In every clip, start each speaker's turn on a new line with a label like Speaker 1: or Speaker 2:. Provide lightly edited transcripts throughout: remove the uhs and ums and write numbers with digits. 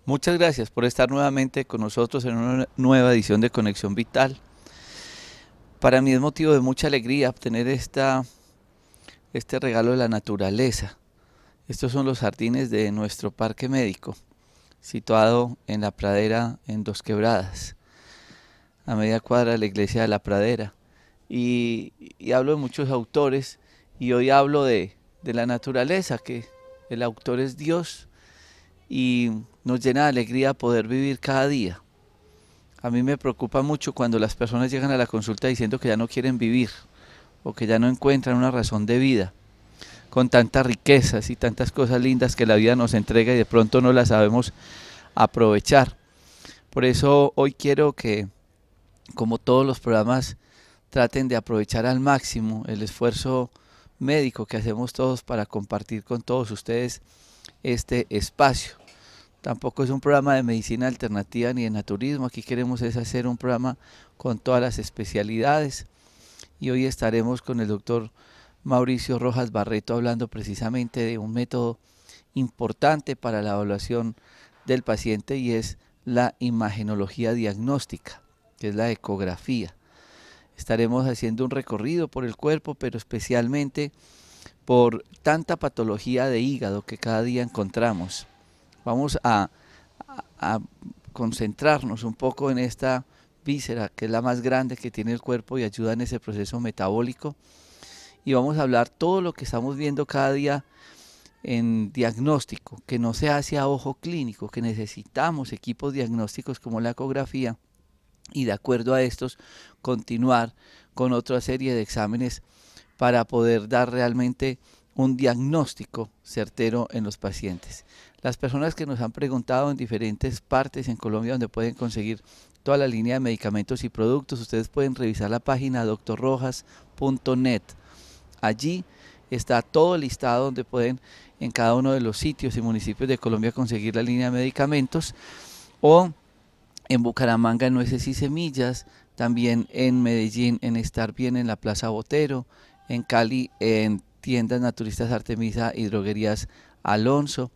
Speaker 1: Muchas gracias por estar nuevamente con nosotros en una nueva edición de Conexión Vital. Para mí es motivo de mucha alegría obtener este regalo de la naturaleza. Estos son los jardines de nuestro parque médico, situado en la pradera en Dos Quebradas, a media cuadra de la iglesia de la Pradera. Y hablo de muchos autores y hoy hablo de la naturaleza, que el autor es Dios y nos llena de alegría poder vivir cada día. A mí me preocupa mucho cuando las personas llegan a la consulta diciendo que ya no quieren vivir o que ya no encuentran una razón de vida, con tantas riquezas y tantas cosas lindas que la vida nos entrega y de pronto no las sabemos aprovechar. Por eso hoy quiero que, como todos los programas, traten de aprovechar al máximo el esfuerzo médico que hacemos todos para compartir con todos ustedes este espacio. Tampoco es un programa de medicina alternativa ni de naturismo, aquí queremos es hacer un programa con todas las especialidades y hoy estaremos con el doctor Mauricio Rojas Barreto hablando precisamente de un método importante para la evaluación del paciente y es la imagenología diagnóstica, que es la ecografía. Estaremos haciendo un recorrido por el cuerpo, pero especialmente por tanta patología de hígado que cada día encontramos. Vamos a concentrarnos un poco en esta víscera, que es la más grande que tiene el cuerpo y ayuda en ese proceso metabólico. Y vamos a hablar todo lo que estamos viendo cada día en diagnóstico, que no se hace a ojo clínico, que necesitamos equipos diagnósticos como la ecografía y de acuerdo a estos continuar con otra serie de exámenes para poder dar realmente un diagnóstico certero en los pacientes. Las personas que nos han preguntado en diferentes partes en Colombia donde pueden conseguir toda la línea de medicamentos y productos, ustedes pueden revisar la página doctorrojas.net. Allí está todo listado donde pueden en cada uno de los sitios y municipios de Colombia conseguir la línea de medicamentos, o en Bucaramanga en Nueces y Semillas, también en Medellín en Estar Bien en la Plaza Botero, en Cali en Tiendas Naturistas Artemisa y Droguerías Alonso,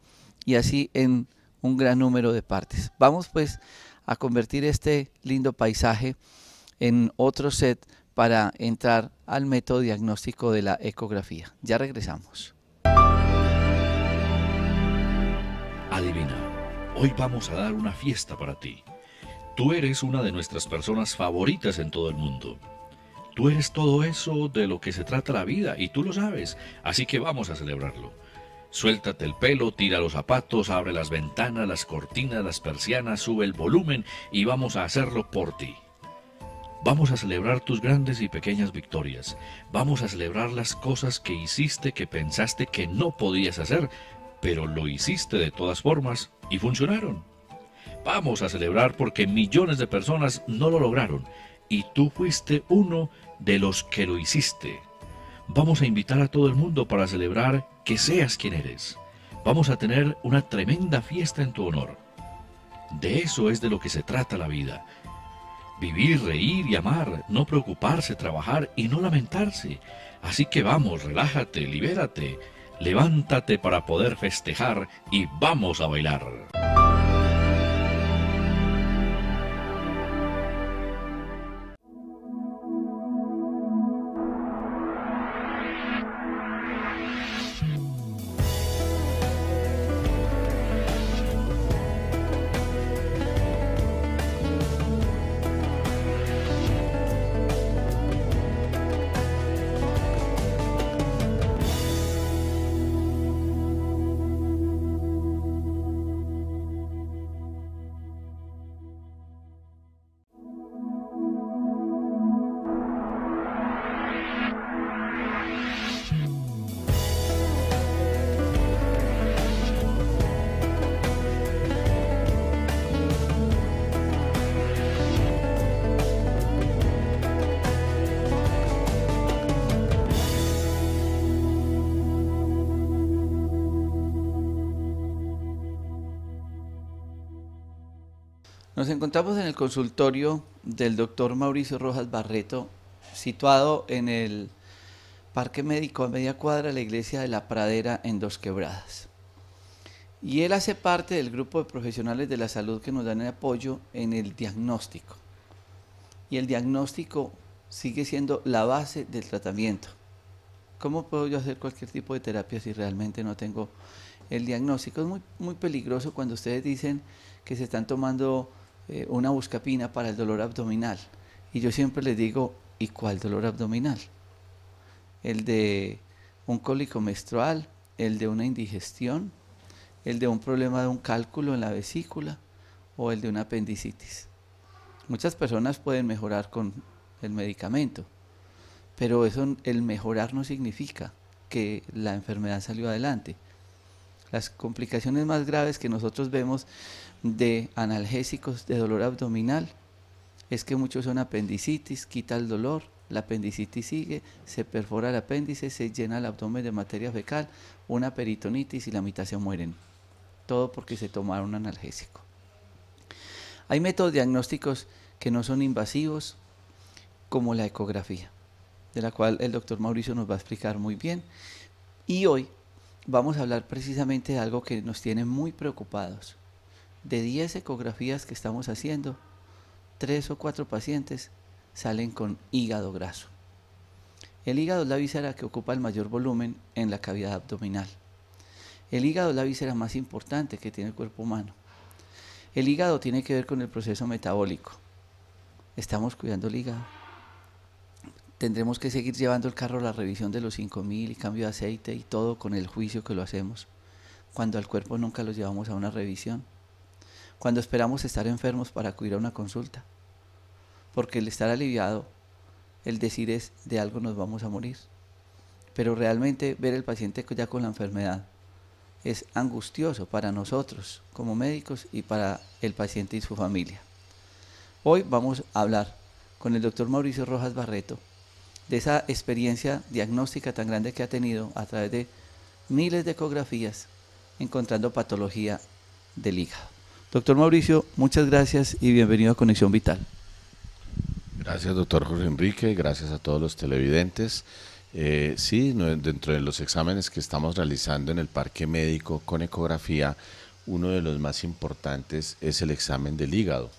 Speaker 1: y así en un gran número de partes. Vamos pues a convertir este lindo paisaje en otro set para entrar al método diagnóstico de la ecografía. Ya regresamos.
Speaker 2: Adivina, hoy vamos a dar una fiesta para ti. Tú eres una de nuestras personas favoritas en todo el mundo. Tú eres todo eso de lo que se trata la vida y tú lo sabes, así que vamos a celebrarlo. Suéltate el pelo, tira los zapatos, abre las ventanas, las cortinas, las persianas, sube el volumen y vamos a hacerlo por ti. Vamos a celebrar tus grandes y pequeñas victorias. Vamos a celebrar las cosas que hiciste que pensaste que no podías hacer, pero lo hiciste de todas formas y funcionaron. Vamos a celebrar porque millones de personas no lo lograron y tú fuiste uno de los que lo hiciste. Vamos a invitar a todo el mundo para celebrar que seas quien eres. Vamos a tener una tremenda fiesta en tu honor. De eso es de lo que se trata la vida. Vivir, reír y amar, no preocuparse, trabajar y no lamentarse. Así que vamos, relájate, libérate, levántate para poder festejar y vamos a bailar.
Speaker 1: Nos encontramos en el consultorio del doctor Mauricio Rojas Barreto, situado en el Parque Médico a media cuadra de la iglesia de la Pradera en Dos Quebradas. Y él hace parte del grupo de profesionales de la salud que nos dan el apoyo en el diagnóstico. Y el diagnóstico sigue siendo la base del tratamiento. ¿Cómo puedo yo hacer cualquier tipo de terapia si realmente no tengo el diagnóstico? Es muy peligroso cuando ustedes dicen que se están tomando una buscapina para el dolor abdominal. Y yo siempre les digo, ¿y cuál dolor abdominal? ¿El de un cólico menstrual? ¿El de una indigestión? ¿El de un problema de un cálculo en la vesícula? ¿O el de una apendicitis? Muchas personas pueden mejorar con el medicamento, pero eso, el mejorar no significa que la enfermedad salió adelante. Las complicaciones más graves que nosotros vemos de analgésicos de dolor abdominal es que muchos son apendicitis, quita el dolor, la apendicitis sigue, se perfora el apéndice, se llena el abdomen de materia fecal, una peritonitis y la mitad se mueren. Todo porque se tomaron un analgésico. Hay métodos diagnósticos que no son invasivos, como la ecografía, de la cual el doctor Mauricio nos va a explicar muy bien. Y hoy vamos a hablar precisamente de algo que nos tiene muy preocupados. De 10 ecografías que estamos haciendo, 3 o 4 pacientes salen con hígado graso. El hígado es la víscera que ocupa el mayor volumen en la cavidad abdominal. El hígado es la víscera más importante que tiene el cuerpo humano. El hígado tiene que ver con el proceso metabólico. ¿Estamos cuidando el hígado? Tendremos que seguir llevando el carro a la revisión de los 5000 y cambio de aceite y todo con el juicio que lo hacemos, cuando al cuerpo nunca lo llevamos a una revisión, cuando esperamos estar enfermos para acudir a una consulta, porque el estar aliviado, el decir es de algo nos vamos a morir, pero realmente ver el paciente ya con la enfermedad es angustioso para nosotros como médicos y para el paciente y su familia. Hoy vamos a hablar con el doctor Mauricio Rojas Barreto de esa experiencia diagnóstica tan grande que ha tenido a través de miles de ecografías encontrando patología del hígado. Doctor Mauricio, muchas gracias y bienvenido a Conexión Vital.
Speaker 3: Gracias, doctor Jorge Enrique, gracias a todos los televidentes. Sí, dentro de los exámenes que estamos realizando en el parque médico con ecografía, uno de los más importantes es el examen del hígado.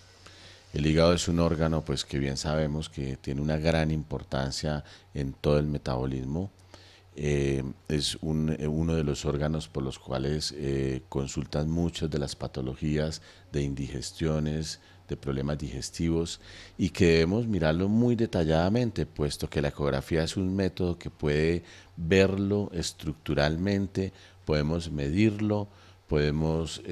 Speaker 3: El hígado es un órgano, pues, que bien sabemos que tiene una gran importancia en todo el metabolismo. Es uno de los órganos por los cuales consultan muchas de las patologías de indigestiones, de problemas digestivos, y que debemos mirarlo muy detalladamente, puesto que la ecografía es un método que puede verlo estructuralmente, podemos medirlo, podemos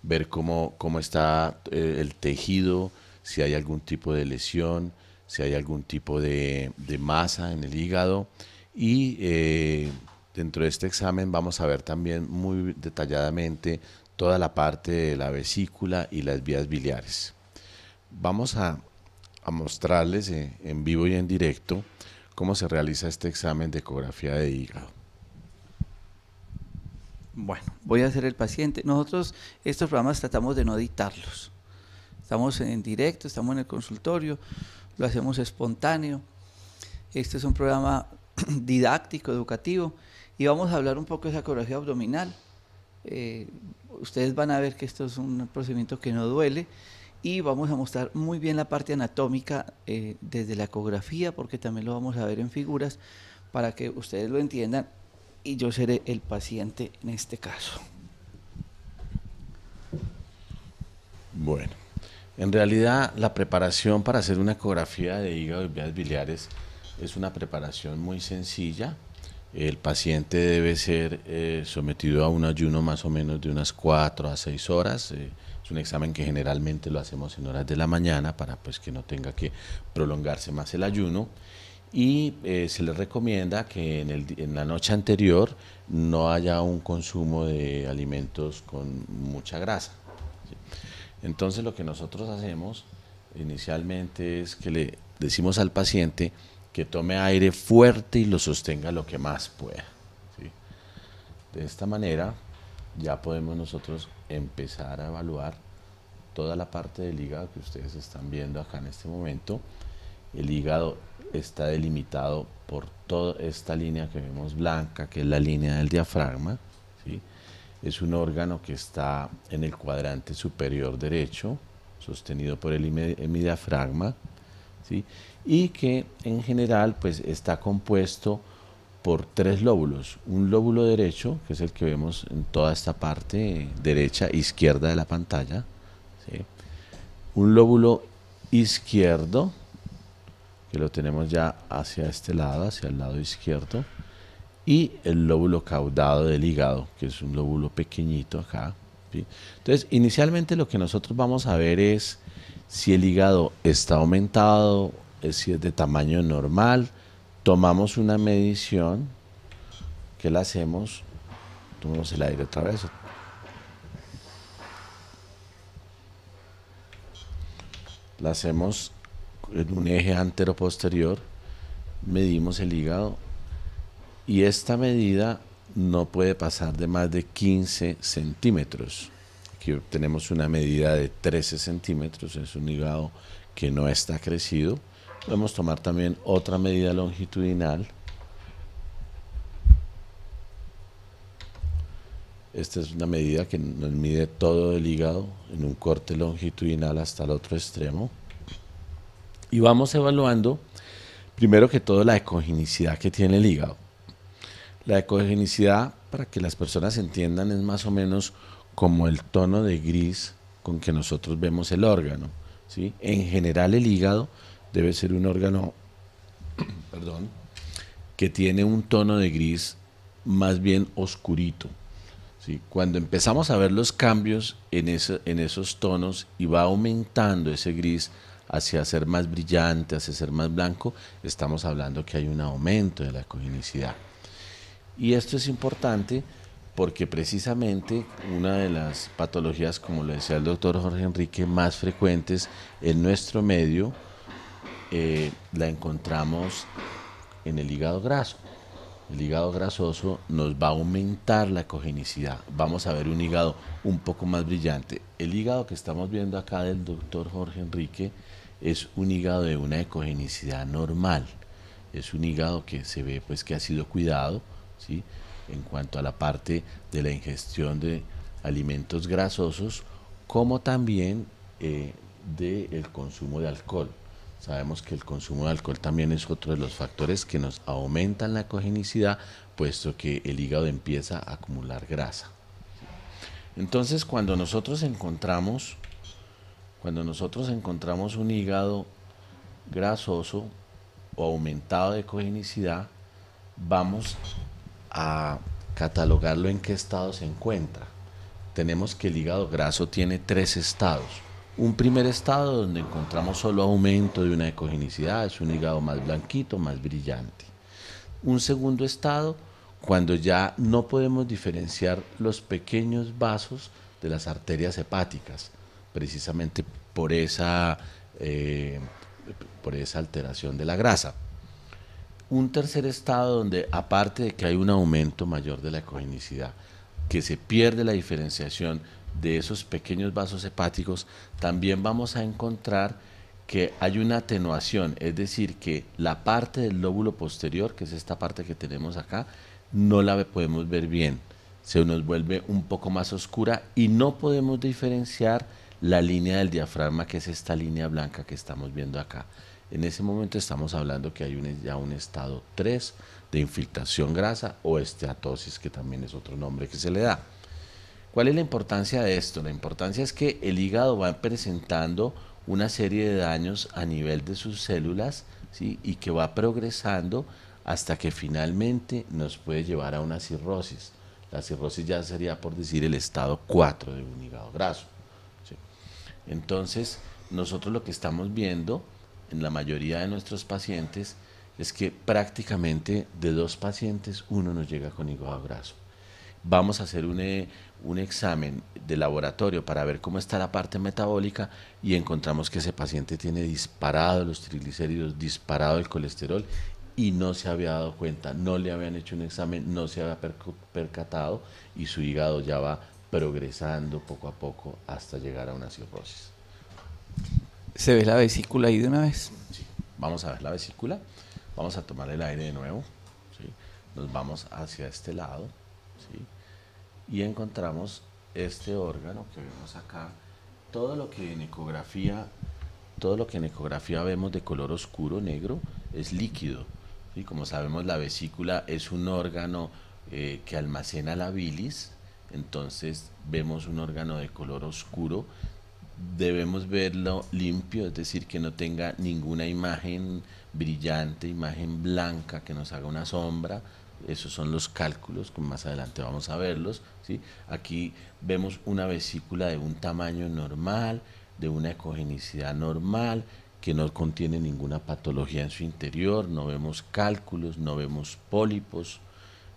Speaker 3: ver cómo está el tejido, si hay algún tipo de lesión, si hay algún tipo de masa en el hígado, y dentro de este examen vamos a ver también muy detalladamente toda la parte de la vesícula y las vías biliares. Vamos a mostrarles en vivo y en directo cómo se realiza este examen de ecografía de hígado.
Speaker 1: Bueno, voy a hacer el paciente. Nosotros estos programas tratamos de no editarlos. Estamos en directo, estamos en el consultorio, lo hacemos espontáneo. Este es un programa didáctico, educativo, y vamos a hablar un poco de esa ecografía abdominal. Ustedes van a ver que esto es un procedimiento que no duele, y vamos a mostrar muy bien la parte anatómica desde la ecografía, porque también lo vamos a ver en figuras para que ustedes lo entiendan, y yo seré el paciente en este caso.
Speaker 3: Bueno, en realidad la preparación para hacer una ecografía de hígado y vías biliares es una preparación muy sencilla. El paciente debe ser sometido a un ayuno más o menos de unas 4 a 6 horas. Es un examen que generalmente lo hacemos en horas de la mañana para, pues, que no tenga que prolongarse más el ayuno. Y se les recomienda que en la noche anterior no haya un consumo de alimentos con mucha grasa, ¿sí? Entonces lo que nosotros hacemos inicialmente es que le decimos al paciente que tome aire fuerte y lo sostenga lo que más pueda, ¿sí? De esta manera ya podemos nosotros empezar a evaluar toda la parte del hígado que ustedes están viendo acá en este momento. El hígado está delimitado por toda esta línea que vemos blanca, que es la línea del diafragma, ¿sí? Es un órgano que está en el cuadrante superior derecho, sostenido por el hemidiafragma, ¿sí? Y que en general pues está compuesto por 3 lóbulos. Un lóbulo derecho, que es el que vemos en toda esta parte derecha e izquierda de la pantalla, ¿sí? Un lóbulo izquierdo, que lo tenemos ya hacia este lado, hacia el lado izquierdo, y el lóbulo caudado del hígado, que es un lóbulo pequeñito acá, ¿sí? Entonces, inicialmente lo que nosotros vamos a ver es si el hígado está aumentado, si es de tamaño normal. Tomamos una medición, que la hacemos, tomamos el aire otra vez. La hacemos en un eje antero-posterior, medimos el hígado y esta medida no puede pasar de más de 15 centímetros. Aquí tenemos una medida de 13 centímetros, es un hígado que no está crecido. Podemos tomar también otra medida longitudinal. Esta es una medida que nos mide todo el hígado en un corte longitudinal hasta el otro extremo. Y vamos evaluando, primero que todo, la ecogenicidad que tiene el hígado. La ecogenicidad, para que las personas entiendan, es más o menos como el tono de gris con que nosotros vemos el órgano, ¿sí? En general el hígado debe ser un órgano perdón, que tiene un tono de gris más bien oscurito, ¿sí? Cuando empezamos a ver los cambios en esos tonos y va aumentando ese gris hacia ser más brillante, hacia ser más blanco, estamos hablando que hay un aumento de la ecogenicidad. Y esto es importante porque precisamente una de las patologías, como lo decía el doctor Jorge Enrique, más frecuentes en nuestro medio, la encontramos en el hígado graso. El hígado grasoso nos va a aumentar la ecogenicidad. Vamos a ver un hígado un poco más brillante. El hígado que estamos viendo acá del doctor Jorge Enrique es un hígado de una ecogenicidad normal. Es un hígado que se ve pues que ha sido cuidado, ¿sí? En cuanto a la parte de la ingestión de alimentos grasosos, como también del consumo de alcohol. Sabemos que el consumo de alcohol también es otro de los factores que nos aumentan la ecogenicidad, puesto que el hígado empieza a acumular grasa. Entonces, cuando nosotros encontramos un hígado grasoso o aumentado de ecogenicidad, vamos a catalogarlo en qué estado se encuentra. Tenemos que el hígado graso tiene 3 estados. Un primer estado donde encontramos solo aumento de una ecogenicidad, es un hígado más blanquito, más brillante. Un segundo estado, cuando ya no podemos diferenciar los pequeños vasos de las arterias hepáticas, precisamente por esa alteración de la grasa. Un tercer estado donde, aparte de que hay un aumento mayor de la ecogenicidad, que se pierde la diferenciación de esos pequeños vasos hepáticos, también vamos a encontrar que hay una atenuación, es decir, que la parte del lóbulo posterior, que es esta parte que tenemos acá, no la podemos ver bien, se nos vuelve un poco más oscura y no podemos diferenciar la línea del diafragma, que es esta línea blanca que estamos viendo acá. En ese momento estamos hablando que hay ya un estado 3 de infiltración grasa o esteatosis, que también es otro nombre que se le da. ¿Cuál es la importancia de esto? La importancia es que el hígado va presentando una serie de daños a nivel de sus células, ¿sí? Y que va progresando hasta que finalmente nos puede llevar a una cirrosis. La cirrosis ya sería, por decir, el estado 4 de un hígado graso, ¿sí? Entonces, nosotros lo que estamos viendo en la mayoría de nuestros pacientes es que prácticamente de 2 pacientes, 1 nos llega con hígado graso. Vamos a hacer un examen de laboratorio para ver cómo está la parte metabólica y encontramos que ese paciente tiene disparado los triglicéridos, disparado el colesterol y no se había dado cuenta, no le habían hecho un examen, no se había percatado y su hígado ya va progresando poco a poco hasta llegar a una cirrosis.
Speaker 1: ¿Se ve la vesícula ahí de una vez?
Speaker 3: Sí. Vamos a ver la vesícula, vamos a tomar el aire de nuevo, ¿sí? Nos vamos hacia este lado, ¿sí? y encontramos este órgano que vemos acá. Todo lo que en ecografía, todo lo que en ecografía vemos de color oscuro, negro, es líquido. ¿Sí? Como sabemos, la vesícula es un órgano que almacena la bilis, entonces vemos un órgano de color oscuro. Debemos verlo limpio, es decir, que no tenga ninguna imagen brillante, imagen blanca que nos haga una sombra. Esos son los cálculos, como más adelante vamos a verlos, ¿sí? Aquí vemos una vesícula de un tamaño normal, de una ecogenicidad normal, que no contiene ninguna patología en su interior, no vemos cálculos, no vemos pólipos,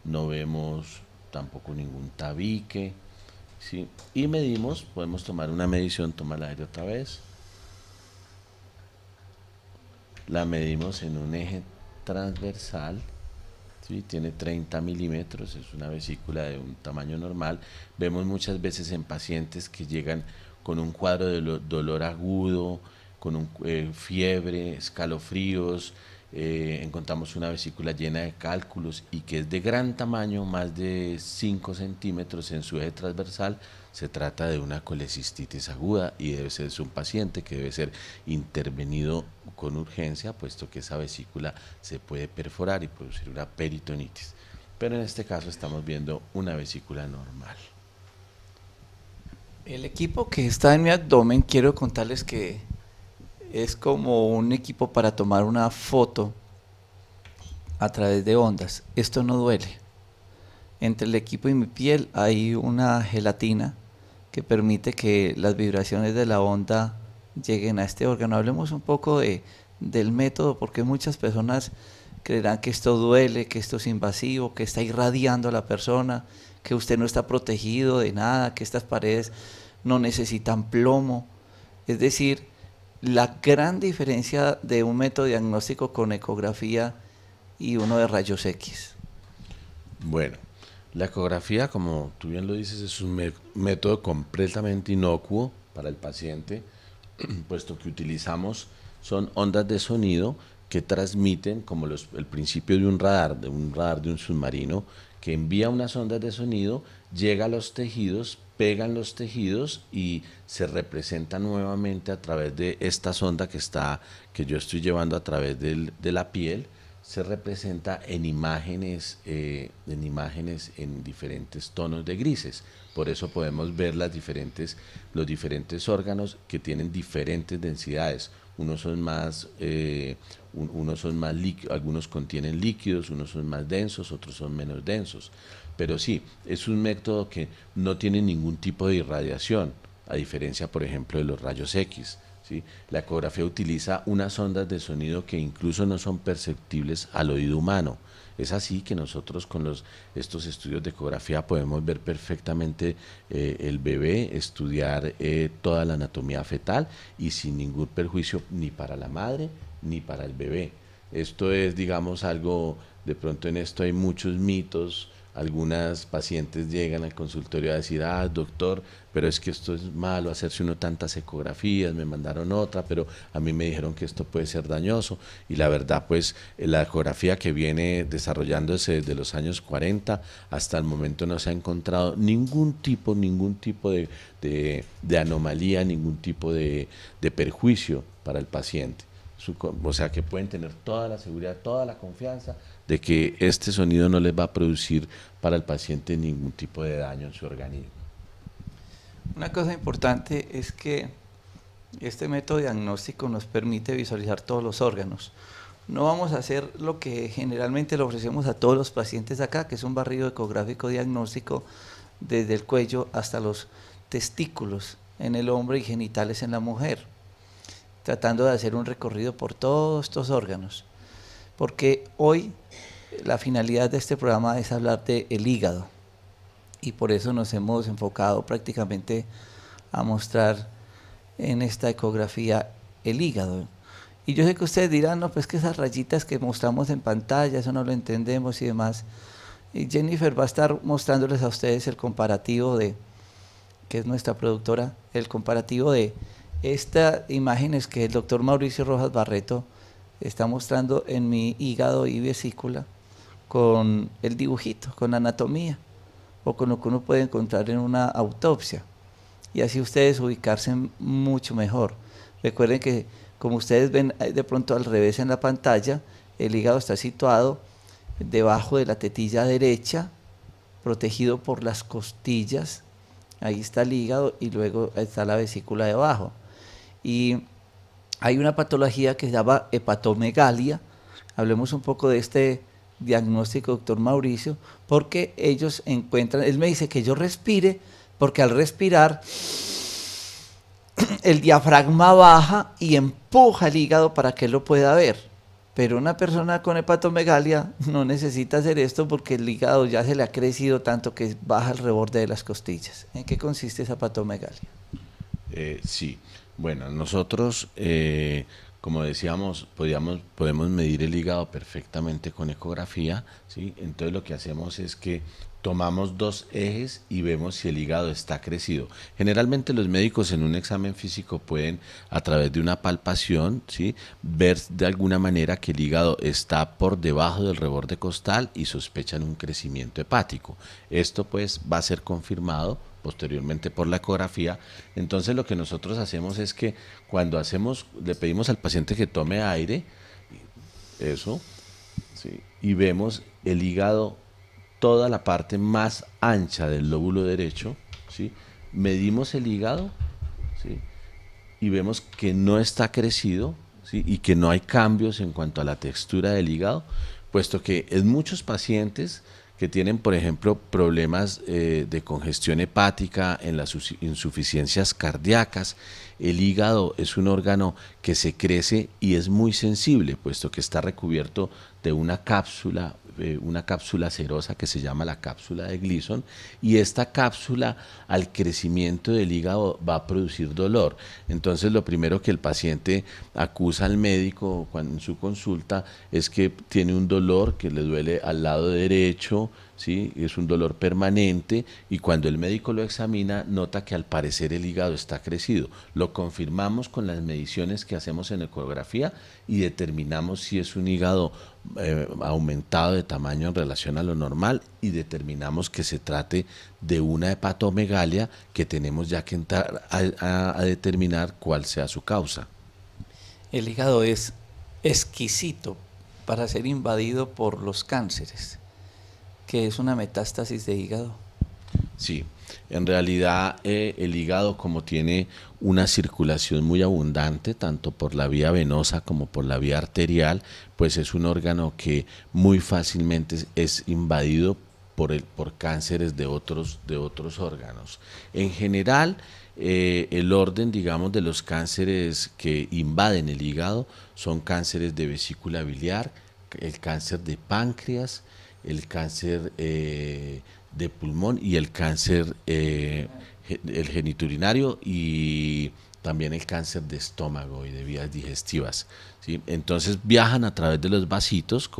Speaker 3: no vemos tampoco ningún tabique, ¿sí? Y medimos, podemos tomar una medición, toma el aire otra vez, la medimos en un eje transversal, ¿sí? Tiene 30 milímetros, es una vesícula de un tamaño normal. Vemos muchas veces en pacientes que llegan con un cuadro de dolor agudo, con fiebre, escalofríos, encontramos una vesícula llena de cálculos y que es de gran tamaño, más de 5 centímetros en su eje transversal. Se trata de una colecistitis aguda y debe ser un paciente que debe ser intervenido con urgencia, puesto que esa vesícula se puede perforar y producir una peritonitis. Pero en este caso estamos viendo una vesícula normal.
Speaker 1: El equipo que está en mi abdomen, quiero contarles que es como un equipo para tomar una foto a través de ondas. Esto no duele. Entre el equipo y mi piel hay una gelatina que permite que las vibraciones de la onda lleguen a este órgano. Hablemos un poco del método, porque muchas personas creerán que esto duele, que esto es invasivo, que está irradiando a la persona, que usted no está protegido de nada, que estas paredes no necesitan plomo. Es decir, la gran diferencia de un método diagnóstico con ecografía y uno de rayos X.
Speaker 3: Bueno, la ecografía, como tú bien lo dices, es un método completamente inocuo para el paciente, puesto que utilizamos son ondas de sonido que transmiten, como el principio de un radar de un submarino, que envía unas ondas de sonido, llega a los tejidos, pegan los tejidos y se representa nuevamente a través de esta sonda que yo estoy llevando a través de la piel. Se representa en imágenes en diferentes tonos de grises. Por eso podemos ver los diferentes órganos que tienen diferentes densidades. Unos son más líquidos, algunos contienen líquidos, unos son más densos, otros son menos densos. Pero sí, es un método que no tiene ningún tipo de irradiación, a diferencia, por ejemplo, de los rayos X. ¿Sí? La ecografía utiliza unas ondas de sonido que incluso no son perceptibles al oído humano. Es así que nosotros con estos estudios de ecografía podemos ver perfectamente el bebé, estudiar toda la anatomía fetal y sin ningún perjuicio ni para la madre ni para el bebé. Esto es, digamos, algo, de pronto en esto hay muchos mitos. Algunas pacientes llegan al consultorio a decir, doctor, pero es que esto es malo, hacerse uno tantas ecografías, me mandaron otra, pero a mí me dijeron que esto puede ser dañoso. Y la verdad, pues, la ecografía que viene desarrollándose desde los años 40 hasta el momento no se ha encontrado ningún tipo de anomalía, ningún tipo de perjuicio para el paciente. O sea que pueden tener toda la seguridad, toda la confianza de que este sonido no les va a producir para el paciente ningún tipo de daño en su organismo.
Speaker 1: Una cosa importante es que este método diagnóstico nos permite visualizar todos los órganos. No vamos a hacer lo que generalmente le ofrecemos a todos los pacientes acá, que es un barrido ecográfico diagnóstico desde el cuello hasta los testículos en el hombre y genitales en la mujer, tratando de hacer un recorrido por todos estos órganos, porque hoy la finalidad de este programa es hablar del hígado y por eso nos hemos enfocado prácticamente a mostrar en esta ecografía el hígado. Y yo sé que ustedes dirán, no, pues que esas rayitas que mostramos en pantalla, eso no lo entendemos y demás. Y Jennifer va a estar mostrándoles a ustedes el comparativo que es nuestra productora, el comparativo de estas imágenes que el doctor Mauricio Rojas Barreto está mostrando en mi hígado y vesícula con el dibujito, con anatomía, o con lo que uno puede encontrar en una autopsia. Y así ustedes ubicarse mucho mejor. Recuerden que, como ustedes ven de pronto al revés en la pantalla, el hígado está situado debajo de la tetilla derecha, protegido por las costillas. Ahí está el hígado y luego está la vesícula debajo. Y hay una patología que se llama hepatomegalia. Hablemos un poco de este diagnóstico, doctor Mauricio, porque ellos encuentran, él me dice que yo respire, porque al respirar el diafragma baja y empuja el hígado para que él lo pueda ver. Pero una persona con hepatomegalia no necesita hacer esto porque el hígado ya se le ha crecido tanto que baja el reborde de las costillas. ¿En qué consiste esa hepatomegalia?
Speaker 3: Sí, bueno, nosotros, como decíamos, podemos medir el hígado perfectamente con ecografía, ¿sí? Entonces lo que hacemos es que tomamos dos ejes y vemos si el hígado está crecido. Generalmente los médicos en un examen físico pueden, a través de una palpación, ¿sí?, ver de alguna manera que el hígado está por debajo del reborde costal y sospechan un crecimiento hepático. Esto pues va a ser confirmado posteriormente por la ecografía. Entonces lo que nosotros hacemos es que cuando le pedimos al paciente que tome aire, eso, ¿sí?, y vemos el hígado, toda la parte más ancha del lóbulo derecho, ¿sí?, medimos el hígado, ¿sí?, y vemos que no está crecido, ¿sí?, y que no hay cambios en cuanto a la textura del hígado, puesto que en muchos pacientes que tienen, por ejemplo, problemas de congestión hepática, en las insuficiencias cardíacas, el hígado es un órgano que se crece y es muy sensible, puesto que está recubierto de una cápsula serosa que se llama la cápsula de Gleason, y esta cápsula al crecimiento del hígado va a producir dolor. Entonces lo primero que el paciente acusa al médico en su consulta es que tiene un dolor que le duele al lado derecho, ¿sí?, es un dolor permanente, y cuando el médico lo examina nota que al parecer el hígado está crecido. Lo confirmamos con las mediciones que hacemos en ecografía y determinamos si es un hígado aumentado de tamaño en relación a lo normal, y determinamos que se trate de una hepatomegalia, que tenemos ya que entrar a determinar cuál sea su causa.
Speaker 1: El hígado es exquisito para ser invadido por los cánceres. ¿Qué es una metástasis de hígado?
Speaker 3: Sí, en realidad el hígado, como tiene una circulación muy abundante, tanto por la vía venosa como por la vía arterial, pues es un órgano que muy fácilmente es invadido por cánceres de otros órganos. En general, el orden, digamos, de los cánceres que invaden el hígado son cánceres de vesícula biliar, el cáncer de páncreas, el cáncer de pulmón y el cáncer el genitourinario, y también el cáncer de estómago y de vías digestivas, ¿sí? Entonces viajan a través de los vasitos,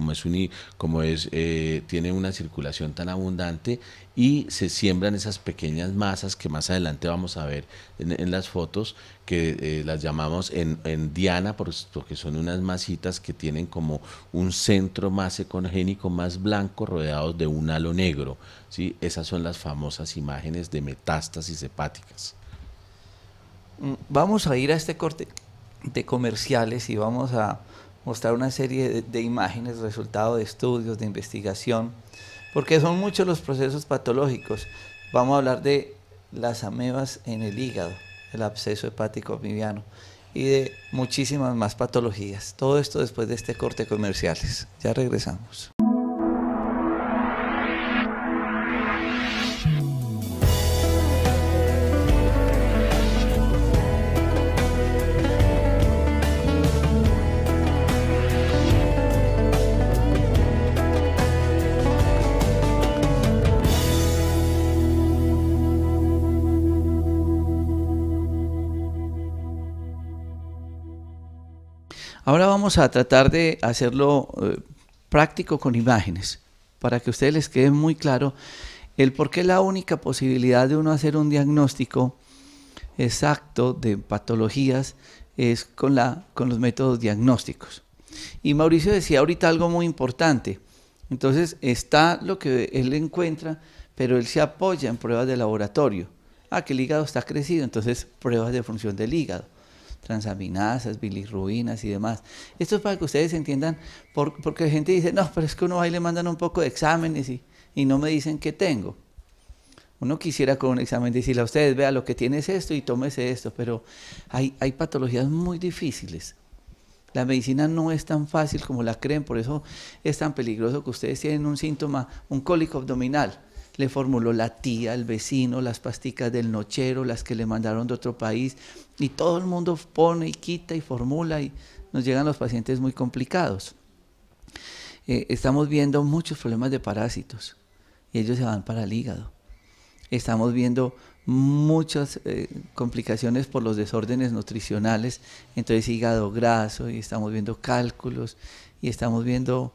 Speaker 3: tiene una circulación tan abundante, y se siembran esas pequeñas masas que más adelante vamos a ver en las fotos, que las llamamos en diana, porque son unas masitas que tienen como un centro más ecogénico, más blanco, rodeados de un halo negro, ¿sí? Esas son las famosas imágenes de metástasis hepáticas.
Speaker 1: Vamos a ir a este corte de comerciales y vamos a mostrar una serie de imágenes, resultado de estudios, de investigación, porque son muchos los procesos patológicos. Vamos a hablar de las amebas en el hígado, el absceso hepático amibiano, y de muchísimas más patologías. Todo esto después de este corte de comerciales. Ya regresamos. Ahora vamos a tratar de hacerlo práctico con imágenes, para que a ustedes les quede muy claro el por qué la única posibilidad de uno hacer un diagnóstico exacto de patologías es con los métodos diagnósticos. Y Mauricio decía ahorita algo muy importante. Entonces está lo que él encuentra, pero él se apoya en pruebas de laboratorio. Que el hígado está crecido, entonces pruebas de función del hígado, transaminasas, bilirrubinas y demás. Esto es para que ustedes entiendan, porque la gente dice, no, pero es que uno va y le mandan un poco de exámenes y no me dicen qué tengo. Uno quisiera con un examen decirle a ustedes, vea, lo que tiene es esto y tómese esto, pero hay patologías muy difíciles. La medicina no es tan fácil como la creen, por eso es tan peligroso que ustedes tienen un síntoma, un cólico abdominal. Le formuló la tía, el vecino, las pasticas del nochero, las que le mandaron de otro país, y todo el mundo pone y quita y formula, y nos llegan los pacientes muy complicados. Estamos viendo muchos problemas de parásitos, y ellos se van para el hígado. Estamos viendo muchas complicaciones por los desórdenes nutricionales, entonces hígado graso, y estamos viendo cálculos, y estamos viendo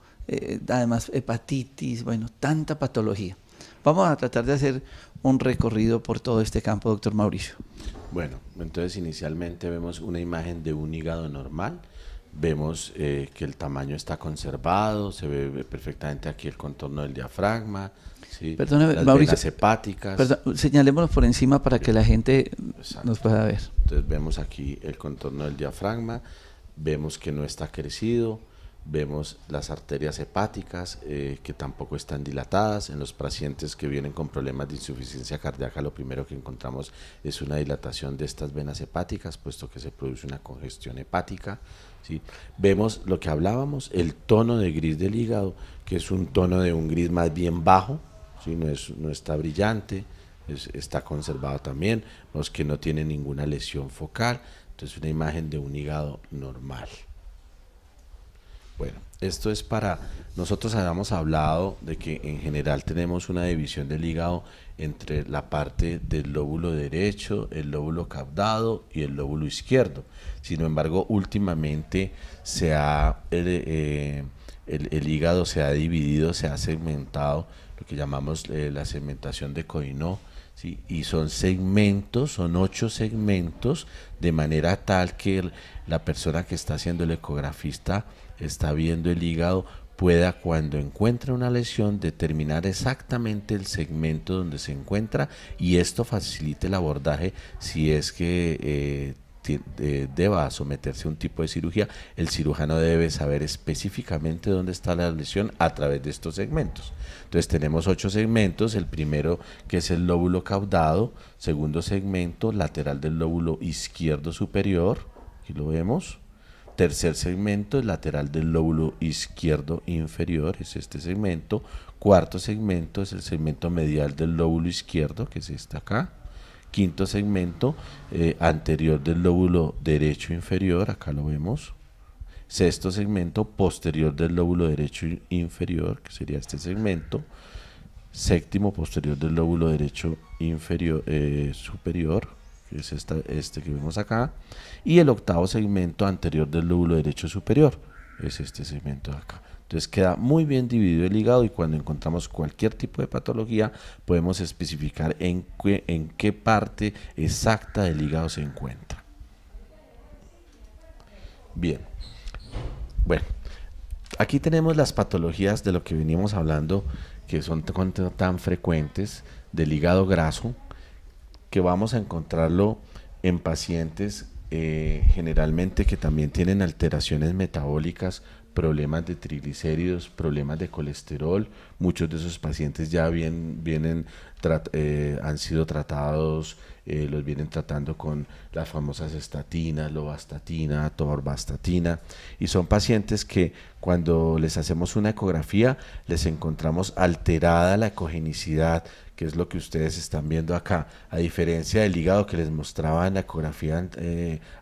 Speaker 1: además hepatitis, bueno, tanta patología. Vamos a tratar de hacer un recorrido por todo este campo, doctor Mauricio.
Speaker 3: Bueno, entonces inicialmente vemos una imagen de un hígado normal, vemos que el tamaño está conservado, se ve perfectamente aquí el contorno del diafragma, ¿sí?
Speaker 1: Perdóneme,
Speaker 3: las
Speaker 1: Mauricio,
Speaker 3: venas hepáticas.
Speaker 1: Perdón, señalémonos por encima para que la gente nos pueda ver.
Speaker 3: Entonces vemos aquí el contorno del diafragma, vemos que no está crecido, vemos las arterias hepáticas que tampoco están dilatadas. En los pacientes que vienen con problemas de insuficiencia cardíaca, lo primero que encontramos es una dilatación de estas venas hepáticas, puesto que se produce una congestión hepática, ¿sí? Vemos lo que hablábamos, el tono de gris del hígado, que es un tono de un gris más bien bajo, ¿sí? No está brillante, está conservado también, vemos que no tiene ninguna lesión focal, entonces una imagen de un hígado normal. Bueno, esto es para, nosotros habíamos hablado de que en general tenemos una división del hígado entre la parte del lóbulo derecho, el lóbulo caudado y el lóbulo izquierdo. Sin embargo, últimamente el hígado se ha dividido, se ha segmentado, lo que llamamos la segmentación de Coinot, ¿sí? Y son segmentos, son 8 segmentos, de manera tal que la persona que está haciendo el ecografista está viendo el hígado, pueda, cuando encuentre una lesión, determinar exactamente el segmento donde se encuentra, y esto facilita el abordaje si es que deba someterse a un tipo de cirugía. El cirujano debe saber específicamente dónde está la lesión a través de estos segmentos. Entonces tenemos 8 segmentos, el primero que es el lóbulo caudado, segundo segmento lateral del lóbulo izquierdo superior, aquí lo vemos. Tercer segmento, el lateral del lóbulo izquierdo inferior, es este segmento. Cuarto segmento es el segmento medial del lóbulo izquierdo, que es este acá. Quinto segmento, anterior del lóbulo derecho inferior, acá lo vemos. Sexto segmento, posterior del lóbulo derecho inferior, que sería este segmento. Séptimo, posterior del lóbulo derecho inferior, superior, que es este que vemos acá, y el octavo segmento anterior del lóbulo derecho superior, es este segmento de acá. Entonces queda muy bien dividido el hígado, y cuando encontramos cualquier tipo de patología podemos especificar en qué parte exacta del hígado se encuentra. Bien, bueno, aquí tenemos las patologías de lo que veníamos hablando, que son tan frecuentes, del hígado graso, que vamos a encontrarlo en pacientes generalmente que también tienen alteraciones metabólicas, problemas de triglicéridos, problemas de colesterol. Muchos de esos pacientes ya han sido tratados, los vienen tratando con las famosas estatinas, lovastatina, atorvastatina, y son pacientes que cuando les hacemos una ecografía les encontramos alterada la ecogenicidad, que es lo que ustedes están viendo acá, a diferencia del hígado que les mostraba en la ecografía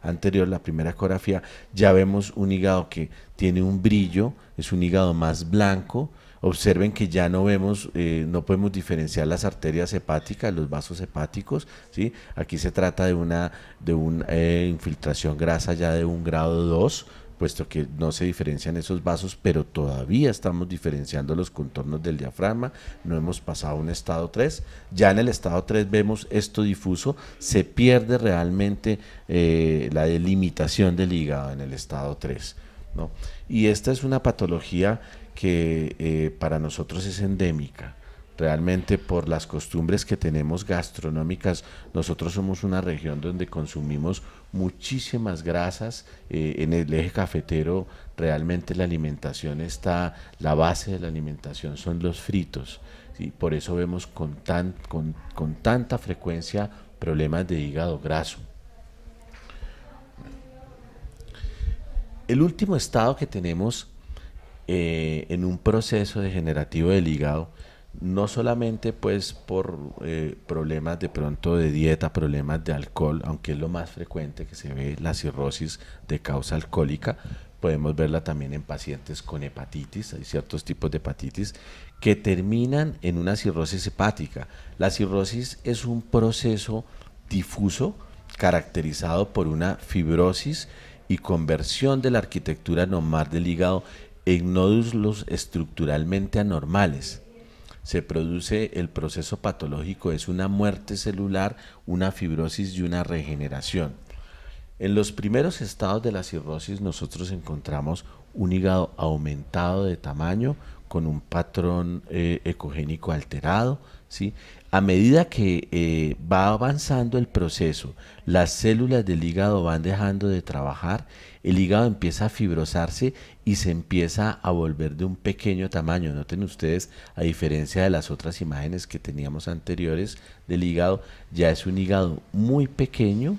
Speaker 3: anterior, la primera ecografía. Ya vemos un hígado que tiene un brillo, es un hígado más blanco. Observen que ya no vemos, no podemos diferenciar las arterias hepáticas, los vasos hepáticos, ¿sí? Aquí se trata de una infiltración grasa ya de un grado 2, puesto que no se diferencian esos vasos, pero todavía estamos diferenciando los contornos del diafragma, no hemos pasado a un estado 3, ya en el estado 3 vemos esto difuso, se pierde realmente la delimitación del hígado en el estado 3, ¿no? Y esta es una patología que para nosotros es endémica, Realmente por las costumbres que tenemos gastronómicas, nosotros somos una región donde consumimos muchísimas grasas. En el eje cafetero realmente la alimentación está, la base de la alimentación son los fritos, ¿sí? Por eso vemos con tanta frecuencia problemas de hígado graso. El último estado que tenemos en un proceso degenerativo del hígado, no solamente pues por problemas de pronto de dieta, problemas de alcohol, aunque es lo más frecuente que se ve la cirrosis de causa alcohólica, podemos verla también en pacientes con hepatitis. Hay ciertos tipos de hepatitis que terminan en una cirrosis hepática. La cirrosis es un proceso difuso caracterizado por una fibrosis y conversión de la arquitectura normal del hígado en nódulos estructuralmente anormales. Se produce el proceso patológico, es una muerte celular, una fibrosis y una regeneración. En los primeros estados de la cirrosis nosotros encontramos un hígado aumentado de tamaño con un patrón ecogénico alterado, ¿sí? A medida que va avanzando el proceso, las células del hígado van dejando de trabajar, el hígado empieza a fibrosarse y se empieza a volver de un pequeño tamaño. Noten ustedes, a diferencia de las otras imágenes que teníamos anteriores del hígado, ya es un hígado muy pequeño,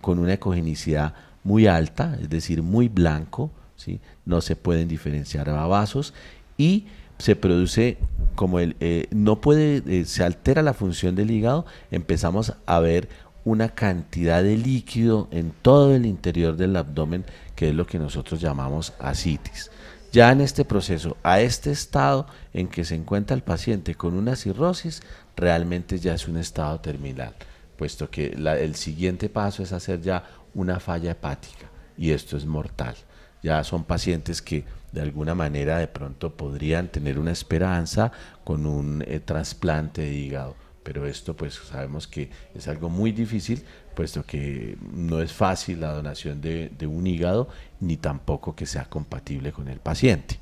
Speaker 3: con una ecogenicidad muy alta, es decir, muy blanco, ¿sí? No se pueden diferenciar a vasos y se produce como se altera la función del hígado, empezamos a ver una cantidad de líquido en todo el interior del abdomen, que es lo que nosotros llamamos ascitis. Ya en este proceso, a este estado en que se encuentra el paciente con una cirrosis, realmente ya es un estado terminal, puesto que el siguiente paso es hacer ya una falla hepática y esto es mortal. Ya son pacientes que de alguna manera de pronto podrían tener una esperanza con un trasplante de hígado, pero esto pues sabemos que es algo muy difícil, puesto que no es fácil la donación de un hígado, ni tampoco que sea compatible con el paciente.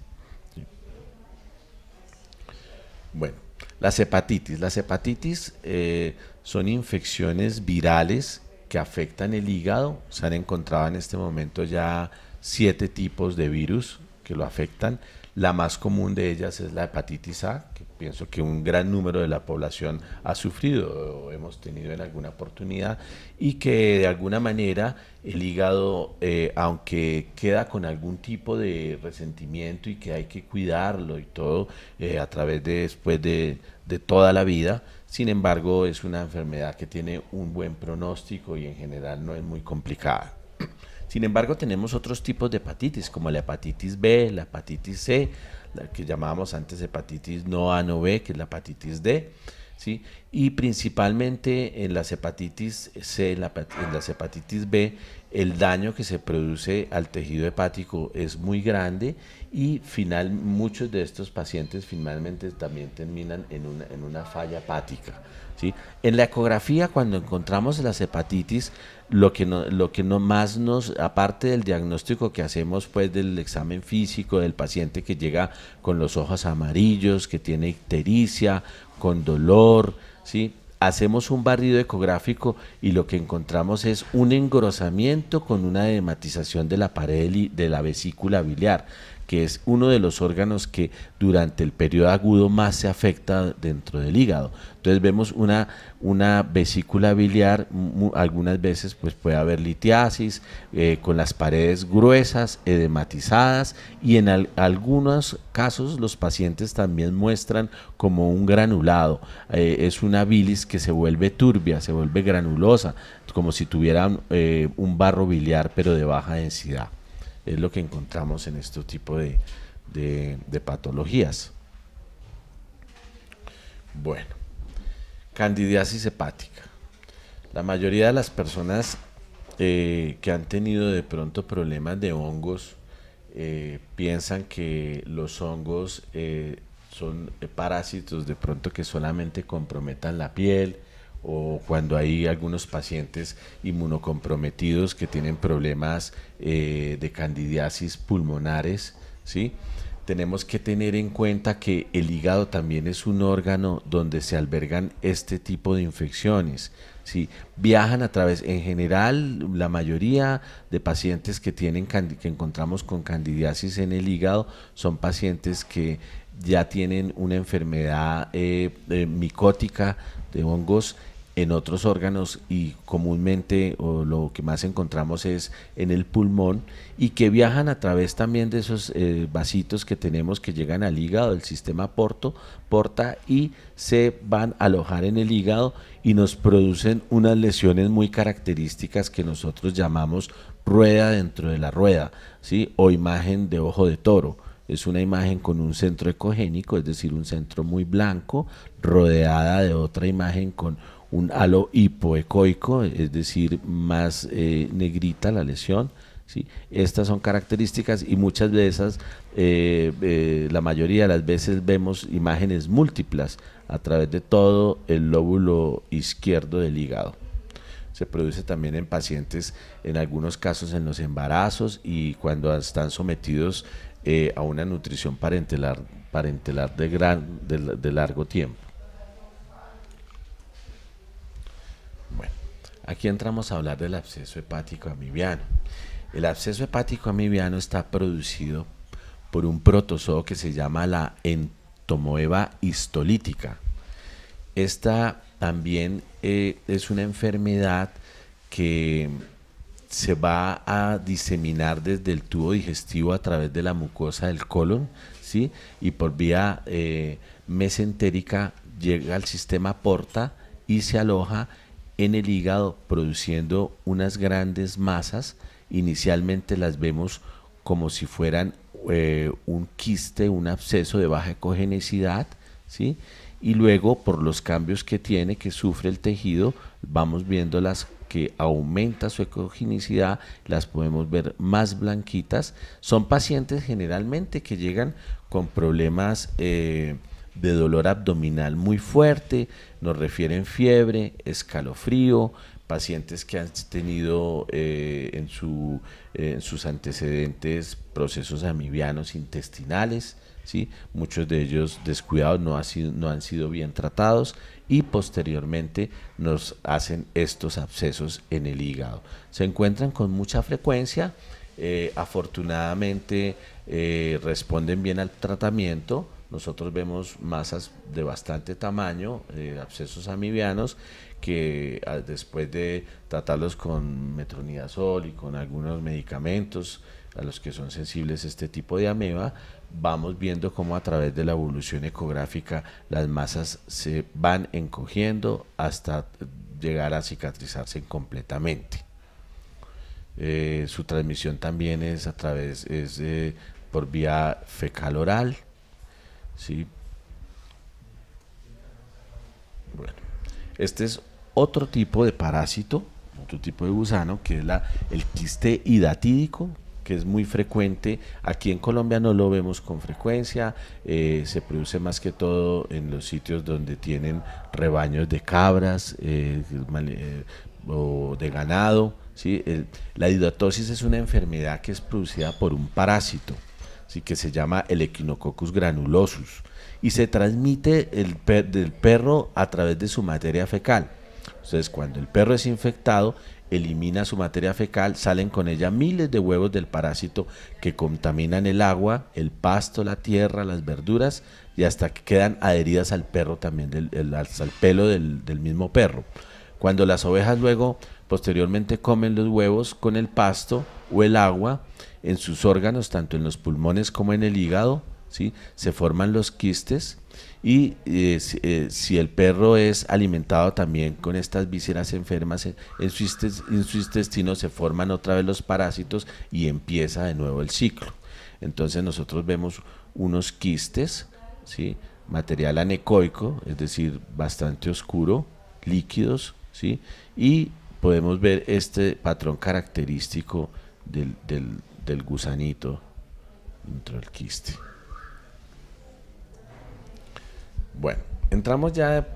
Speaker 3: ¿Sí? Bueno, las hepatitis son infecciones virales que afectan el hígado. Se han encontrado en este momento ya 7 tipos de virus que lo afectan. La más común de ellas es la hepatitis A, que pienso que un gran número de la población ha sufrido o hemos tenido en alguna oportunidad, y que de alguna manera el hígado, aunque queda con algún tipo de resentimiento y que hay que cuidarlo y todo a través de después de toda la vida, sin embargo es una enfermedad que tiene un buen pronóstico y en general no es muy complicada. Sin embargo, tenemos otros tipos de hepatitis, como la hepatitis B, la hepatitis C, la que llamábamos antes hepatitis no A, no B, que es la hepatitis D, ¿sí? Y principalmente en las hepatitis C, en las hepatitis B, el daño que se produce al tejido hepático es muy grande y muchos de estos pacientes finalmente también terminan en una falla hepática, ¿sí? En la ecografía, cuando encontramos las hepatitis, lo que no más aparte del diagnóstico que hacemos pues del examen físico del paciente que llega con los ojos amarillos, que tiene ictericia, con dolor, ¿sí? Hacemos un barrido ecográfico y lo que encontramos es un engrosamiento con una edematización de la pared de la vesícula biliar, que es uno de los órganos que durante el periodo agudo más se afecta dentro del hígado. Entonces vemos una vesícula biliar, algunas veces pues puede haber litiasis, con las paredes gruesas, edematizadas, y en algunos casos los pacientes también muestran como un granulado. Es una bilis que se vuelve turbia, se vuelve granulosa, como si tuvieran un barro biliar pero de baja densidad. Es lo que encontramos en este tipo de patologías. Bueno, candidiasis hepática. La mayoría de las personas que han tenido de pronto problemas de hongos piensan que los hongos son parásitos de pronto que solamente comprometan la piel, o cuando hay algunos pacientes inmunocomprometidos que tienen problemas de candidiasis pulmonares, ¿sí? tenemos que tener en cuenta que el hígado también es un órgano donde se albergan este tipo de infecciones. ¿Sí? Viajan a través, en general, la mayoría de pacientes que encontramos con candidiasis en el hígado son pacientes que ya tienen una enfermedad micótica de hongos en otros órganos, y comúnmente lo que más encontramos es en el pulmón, y que viajan a través también de esos vasitos que tenemos que llegan al hígado, del sistema porta, y se van a alojar en el hígado y nos producen unas lesiones muy características que nosotros llamamos rueda dentro de la rueda, ¿sí? O imagen de ojo de toro. Es una imagen con un centro ecogénico, es decir, un centro muy blanco, rodeada de otra imagen con un halo hipoecoico, es decir, más negrita la lesión. ¿Sí? Estas son características, y muchas de esas, la mayoría de las veces vemos imágenes múltiples a través de todo el lóbulo izquierdo del hígado. Se produce también en pacientes, en algunos casos en los embarazos y cuando están sometidos a una nutrición parentelar de largo tiempo. Bueno, aquí entramos a hablar del absceso hepático amibiano. El absceso hepático amibiano está producido por un protozoo que se llama la entomoeba histolítica. Esta también es una enfermedad que se va a diseminar desde el tubo digestivo a través de la mucosa del colon, ¿sí? Y por vía mesentérica llega al sistema porta y se aloja en el hígado, produciendo unas grandes masas. Inicialmente las vemos como si fueran un quiste, un absceso de baja ecogenicidad, ¿sí? Y luego, por los cambios que sufre el tejido, vamos viéndolas que aumenta su ecogenicidad, las podemos ver más blanquitas. Son pacientes generalmente que llegan con problemas de dolor abdominal muy fuerte, nos refieren fiebre, escalofrío, pacientes que han tenido en sus antecedentes procesos amibianos intestinales, ¿sí? Muchos de ellos descuidados, no han sido bien tratados, y posteriormente nos hacen estos abscesos en el hígado. Se encuentran con mucha frecuencia, afortunadamente responden bien al tratamiento. Nosotros vemos masas de bastante tamaño, abscesos amibianos, que después de tratarlos con metronidazol y con algunos medicamentos a los que son sensibles este tipo de ameba, vamos viendo cómo a través de la evolución ecográfica las masas se van encogiendo hasta llegar a cicatrizarse completamente. Su transmisión también es por vía fecal oral, ¿sí? Bueno, este es otro tipo de parásito, otro tipo de gusano, que es el quiste hidatídico, que es muy frecuente. Aquí en Colombia no lo vemos con frecuencia, se produce más que todo en los sitios donde tienen rebaños de cabras o de ganado, ¿sí? La hidatosis es una enfermedad que es producida por un parásito, ¿sí? Que se llama el Echinococcus granulosus, y se transmite del perro a través de su materia fecal. Entonces, cuando el perro es infectado, elimina su materia fecal, salen con ella miles de huevos del parásito que contaminan el agua, el pasto, la tierra, las verduras, y hasta que quedan adheridas al perro también, al pelo del mismo perro. Cuando las ovejas luego, posteriormente, comen los huevos con el pasto o el agua, en sus órganos, tanto en los pulmones como en el hígado, ¿sí? Se forman los quistes, y si el perro es alimentado también con estas vísceras enfermas, en su intestino se forman otra vez los parásitos y empieza de nuevo el ciclo. Entonces nosotros vemos unos quistes, ¿sí? Material anecoico, es decir, bastante oscuro, líquidos, ¿sí? Y podemos ver este patrón característico del gusanito dentro del quiste. Bueno, entramos ya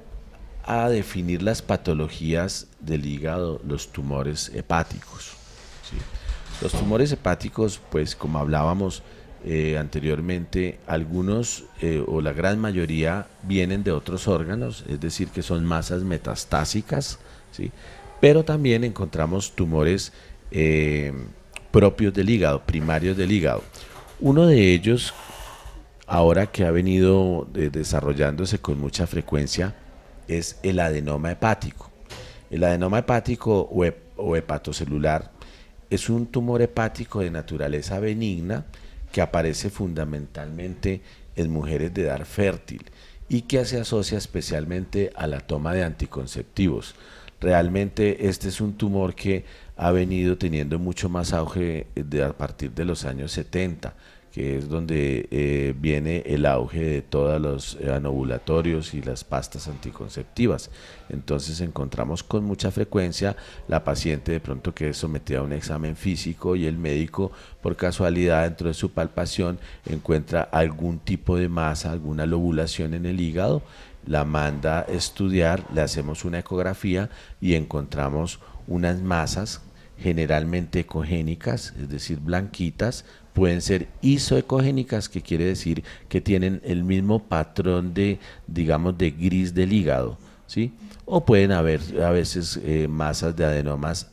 Speaker 3: a definir las patologías del hígado, los tumores hepáticos, ¿sí? Los tumores hepáticos, pues como hablábamos, anteriormente, algunos o la gran mayoría vienen de otros órganos, es decir, que son masas metastásicas, ¿sí? Pero también encontramos tumores propios del hígado, primarios del hígado. Uno de ellos, ahora que ha venido desarrollándose con mucha frecuencia, es el adenoma hepático. El adenoma hepático o hepatocelular es un tumor hepático de naturaleza benigna que aparece fundamentalmente en mujeres de edad fértil y que se asocia especialmente a la toma de anticonceptivos. Realmente este es un tumor que ha venido teniendo mucho más auge a partir de los años 70, que es donde viene el auge de todos los anovulatorios y las pastas anticonceptivas. Entonces encontramos con mucha frecuencia la paciente de pronto que es sometida a un examen físico y el médico por casualidad dentro de su palpación encuentra algún tipo de masa, alguna lobulación en el hígado, la manda a estudiar, le hacemos una ecografía y encontramos unas masas generalmente ecogénicas, es decir, blanquitas, pueden ser isoecogénicas, que quiere decir que tienen el mismo patrón de, digamos, de gris del hígado, ¿sí? O pueden haber a veces masas de adenomas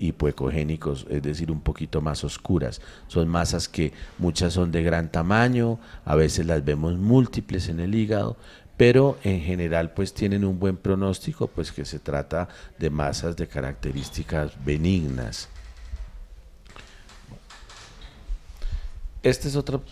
Speaker 3: hipoecogénicos, es decir, un poquito más oscuras. Son masas que muchas son de gran tamaño, a veces las vemos múltiples en el hígado, pero en general pues tienen un buen pronóstico, pues que se trata de masas de características benignas. Este es otro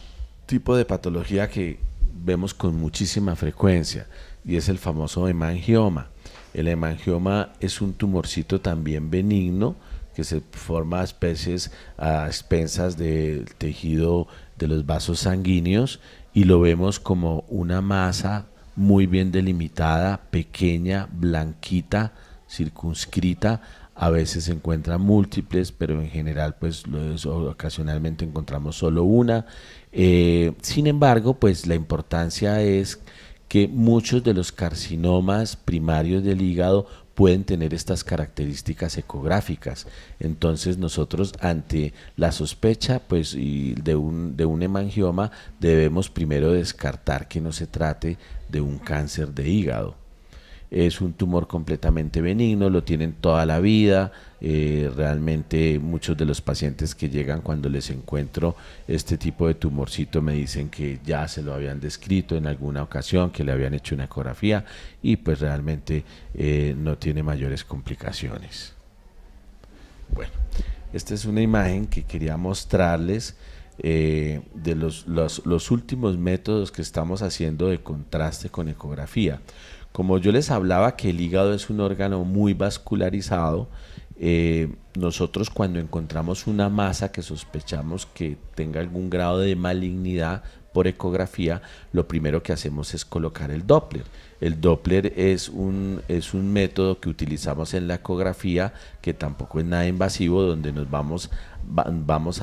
Speaker 3: tipo de patología que vemos con muchísima frecuencia y es el famoso hemangioma. El hemangioma es un tumorcito también benigno que se forma a expensas del tejido de los vasos sanguíneos y lo vemos como una masa muy bien delimitada, pequeña, blanquita, circunscrita. A veces se encuentran múltiples, pero en general pues ocasionalmente encontramos solo una. Sin embargo, pues la importancia es que muchos de los carcinomas primarios del hígado pueden tener estas características ecográficas. Entonces nosotros ante la sospecha pues, de un hemangioma debemos primero descartar que no se trate de un cáncer de hígado. Es un tumor completamente benigno, lo tienen toda la vida. Realmente muchos de los pacientes que llegan cuando les encuentro este tipo de tumorcito me dicen que ya se lo habían descrito en alguna ocasión, que le habían hecho una ecografía y pues realmente no tiene mayores complicaciones. Bueno, esta es una imagen que quería mostrarles de los últimos métodos que estamos haciendo de contraste con ecografía. Como yo les hablaba que el hígado es un órgano muy vascularizado, nosotros cuando encontramos una masa que sospechamos que tenga algún grado de malignidad por ecografía, lo primero que hacemos es colocar el Doppler. El Doppler es un método que utilizamos en la ecografía, que tampoco es nada invasivo, donde nos vamos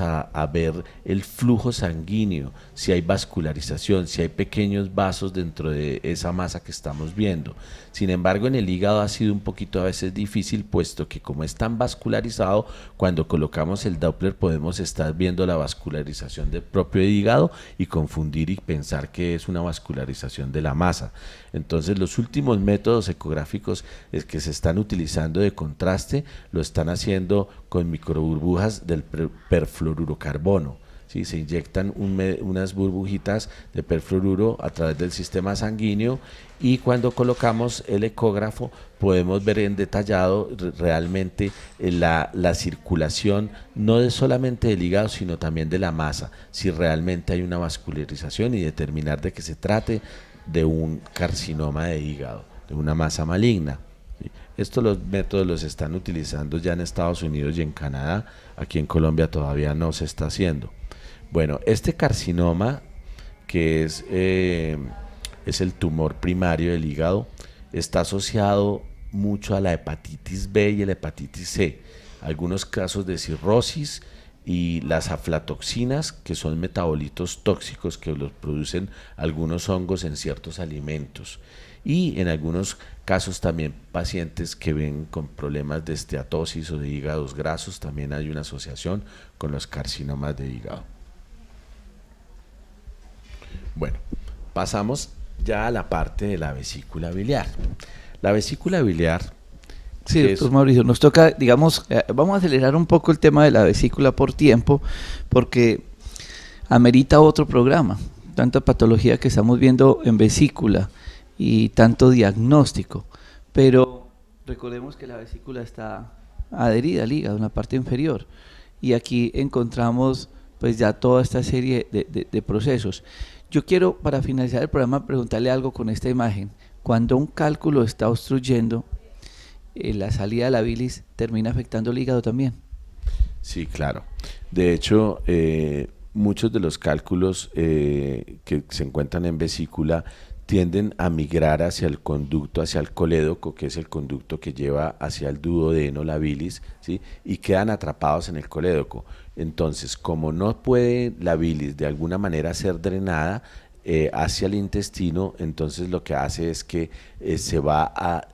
Speaker 3: a ver el flujo sanguíneo, si hay vascularización, si hay pequeños vasos dentro de esa masa que estamos viendo. Sin embargo, en el hígado ha sido un poquito a veces difícil, puesto que como es tan vascularizado, cuando colocamos el Doppler podemos estar viendo la vascularización del propio hígado y confundir y pensar que es una vascularización de la masa. Entonces los últimos métodos ecográficos que se están utilizando de contraste lo están haciendo con microburbujas del perfluorocarbono. ¿Sí? Se inyectan unas burbujitas de perfluoruro a través del sistema sanguíneo y cuando colocamos el ecógrafo podemos ver en detallado realmente la circulación no solamente del hígado sino también de la masa, si realmente hay una vascularización y determinar de que se trate de un carcinoma de hígado, de una masa maligna. ¿Sí? Los métodos los están utilizando ya en Estados Unidos y en Canadá. Aquí en Colombia todavía no se está haciendo. Bueno, este carcinoma, que es el tumor primario del hígado, está asociado mucho a la hepatitis B y la hepatitis C. Algunos casos de cirrosis y las aflatoxinas, que son metabolitos tóxicos que los producen algunos hongos en ciertos alimentos. Y en algunos casos también pacientes que ven con problemas de esteatosis o de hígados grasos, también hay una asociación con los carcinomas de hígado. Bueno, pasamos ya a la parte de la vesícula biliar. La vesícula biliar.
Speaker 1: Sí, doctor Mauricio, nos toca, digamos, vamos a acelerar un poco el tema de la vesícula por tiempo, porque amerita otro programa. Tanta patología que estamos viendo en vesícula y tanto diagnóstico, pero recordemos que la vesícula está adherida al hígado, en la parte inferior, y aquí encontramos pues ya toda esta serie de procesos. Yo quiero, para finalizar el programa, preguntarle algo con esta imagen. Cuando un cálculo está obstruyendo, la salida de la bilis termina afectando el hígado también.
Speaker 3: Sí, claro. De hecho, muchos de los cálculos que se encuentran en vesícula tienden a migrar hacia el conducto, hacia el colédoco, que es el conducto que lleva hacia el duodeno la bilis, ¿sí? Y quedan atrapados en el colédoco. Entonces, como no puede la bilis de alguna manera ser drenada hacia el intestino, entonces lo que hace es que se va a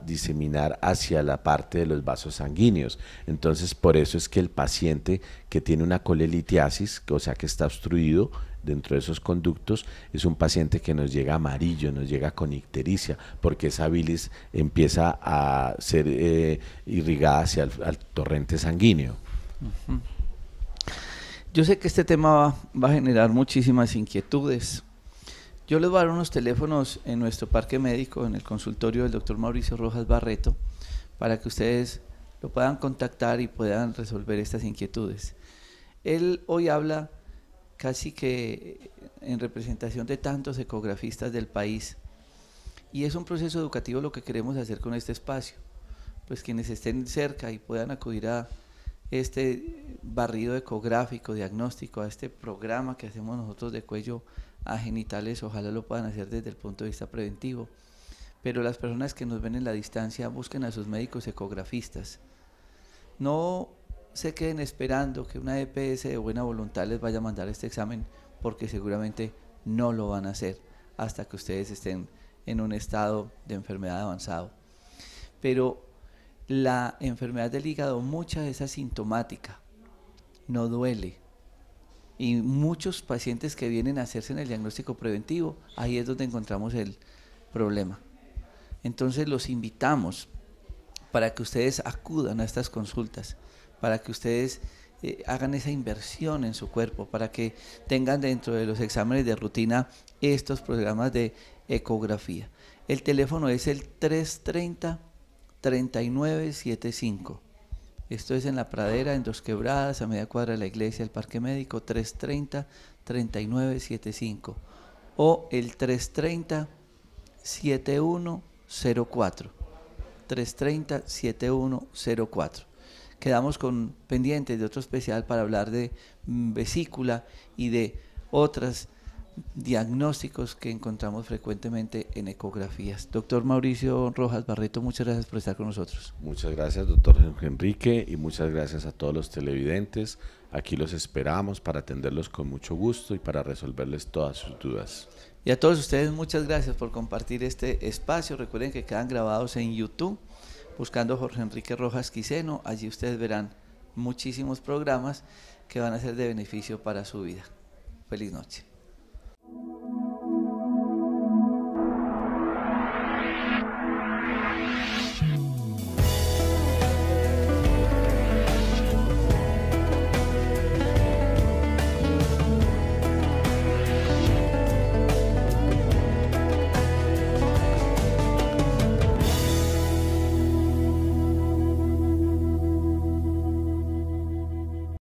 Speaker 3: diseminar hacia la parte de los vasos sanguíneos. Entonces, por eso es que el paciente que tiene una colelitiasis, o sea que está obstruido dentro de esos conductos, es un paciente que nos llega amarillo, nos llega con ictericia, porque esa bilis empieza a ser irrigada hacia el torrente sanguíneo.
Speaker 1: Uh-huh. Yo sé que este tema va a generar muchísimas inquietudes. Yo les voy a dar unos teléfonos en nuestro parque médico, en el consultorio del doctor Mauricio Rojas Barreto, para que ustedes lo puedan contactar y puedan resolver estas inquietudes. Él hoy habla casi que en representación de tantos ecografistas del país, y es un proceso educativo lo que queremos hacer con este espacio. Pues quienes estén cerca y puedan acudir a este barrido ecográfico, diagnóstico, a este programa que hacemos nosotros de cuello a genitales, ojalá lo puedan hacer desde el punto de vista preventivo, pero las personas que nos ven en la distancia busquen a sus médicos ecografistas. No se queden esperando que una EPS de buena voluntad les vaya a mandar este examen, porque seguramente no lo van a hacer hasta que ustedes estén en un estado de enfermedad avanzado. Pero la enfermedad del hígado, mucha es asintomática, no duele. Y muchos pacientes que vienen a hacerse en el diagnóstico preventivo, ahí es donde encontramos el problema. Entonces los invitamos para que ustedes acudan a estas consultas, para que ustedes hagan esa inversión en su cuerpo, para que tengan dentro de los exámenes de rutina estos programas de ecografía. El teléfono es el 330-3975. Esto es en La Pradera, en Dos Quebradas, a media cuadra de la iglesia, el Parque Médico, 330-3975. O el 330-7104. 330-7104. Quedamos con pendientes de otro especial para hablar de vesícula y de otros diagnósticos que encontramos frecuentemente en ecografías. Doctor Mauricio Rojas Barreto, muchas gracias por estar con nosotros.
Speaker 3: Muchas gracias, doctor Enrique, y muchas gracias a todos los televidentes. Aquí los esperamos para atenderlos con mucho gusto y para resolverles todas sus dudas.
Speaker 1: Y a todos ustedes, muchas gracias por compartir este espacio. Recuerden que quedan grabados en YouTube, buscando Jorge Enrique Rojas Quiseno. Allí ustedes verán muchísimos programas que van a ser de beneficio para su vida. Feliz noche.